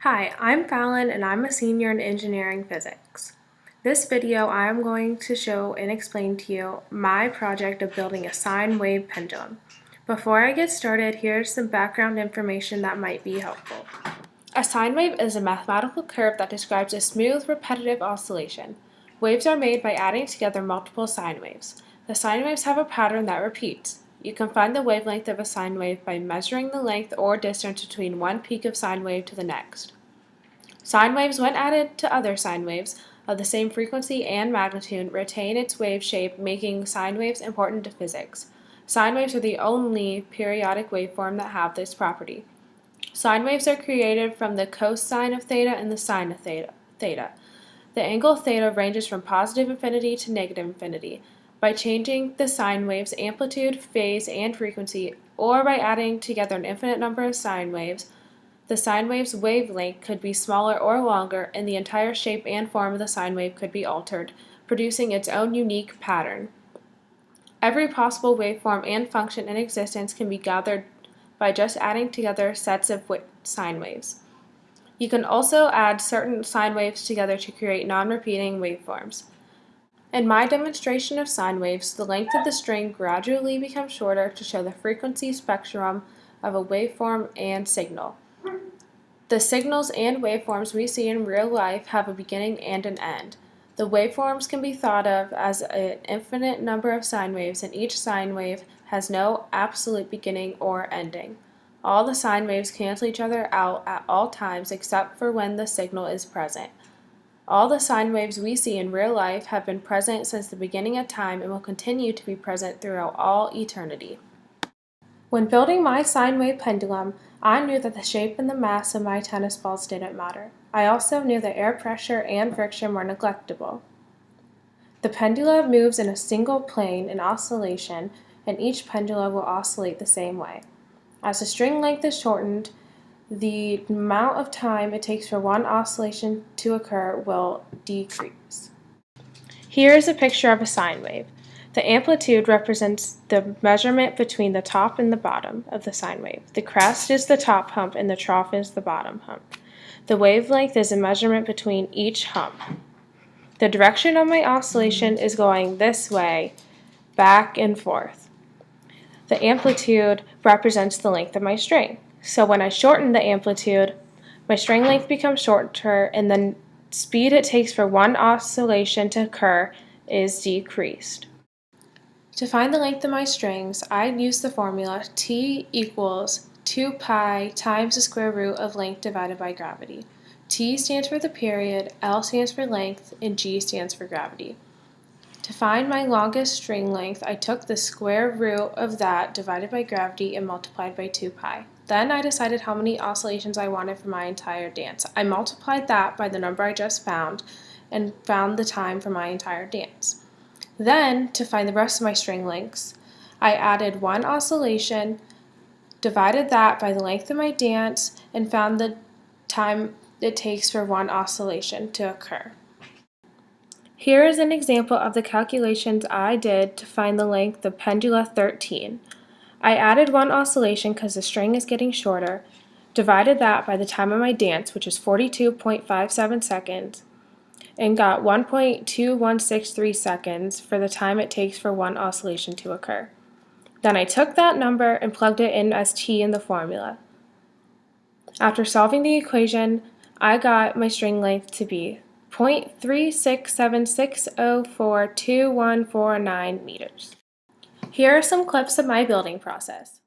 Hi, I'm Fallon and I'm a senior in engineering physics. This video I am going to show and explain to you my project of building a sine wave pendulum. Before I get started, here's some background information that might be helpful. A sine wave is a mathematical curve that describes a smooth, repetitive oscillation. Waves are made by adding together multiple sine waves. The sine waves have a pattern that repeats. You can find the wavelength of a sine wave by measuring the length or distance between one peak of sine wave to the next. Sine waves, when added to other sine waves of the same frequency and magnitude, retain its wave shape, making sine waves important to physics. Sine waves are the only periodic waveform that have this property. Sine waves are created from the cosine of theta and the sine of theta. The angle theta ranges from positive infinity to negative infinity. By changing the sine wave's amplitude, phase, and frequency, or by adding together an infinite number of sine waves, the sine wave's wavelength could be smaller or longer, and the entire shape and form of the sine wave could be altered, producing its own unique pattern. Every possible waveform and function in existence can be gathered by just adding together sets of sine waves. You can also add certain sine waves together to create non-repeating waveforms. In my demonstration of sine waves, the length of the string gradually becomes shorter to show the frequency spectrum of a waveform and signal. The signals and waveforms we see in real life have a beginning and an end. The waveforms can be thought of as an infinite number of sine waves, and each sine wave has no absolute beginning or ending. All the sine waves cancel each other out at all times except for when the signal is present. All the sine waves we see in real life have been present since the beginning of time and will continue to be present throughout all eternity. When building my sine wave pendulum, I knew that the shape and the mass of my tennis balls didn't matter. I also knew that air pressure and friction were neglectable. The pendulum moves in a single plane in oscillation, and each pendulum will oscillate the same way. As the string length is shortened, the amount of time it takes for one oscillation to occur will decrease. Here is a picture of a sine wave. The amplitude represents the measurement between the top and the bottom of the sine wave. The crest is the top hump and the trough is the bottom hump. The wavelength is a measurement between each hump. The direction of my oscillation is going this way, back and forth. The amplitude represents the length of my string. So when I shorten the amplitude, my string length becomes shorter and the speed it takes for one oscillation to occur is decreased. To find the length of my strings, I use the formula T equals 2 pi times the square root of length divided by gravity. T stands for the period, L stands for length, and G stands for gravity. To find my longest string length, I took the square root of that divided by gravity and multiplied by 2 pi. Then I decided how many oscillations I wanted for my entire dance. I multiplied that by the number I just found and found the time for my entire dance. Then, to find the rest of my string lengths, I added one oscillation, divided that by the length of my dance, and found the time it takes for one oscillation to occur. Here is an example of the calculations I did to find the length of pendula 13. I added one oscillation because the string is getting shorter, divided that by the time of my dance, which is 42.57 seconds, and got 1.2163 seconds for the time it takes for one oscillation to occur. Then I took that number and plugged it in as T in the formula. After solving the equation, I got my string length to be 0.367604214.9 meters. Here are some clips of my building process.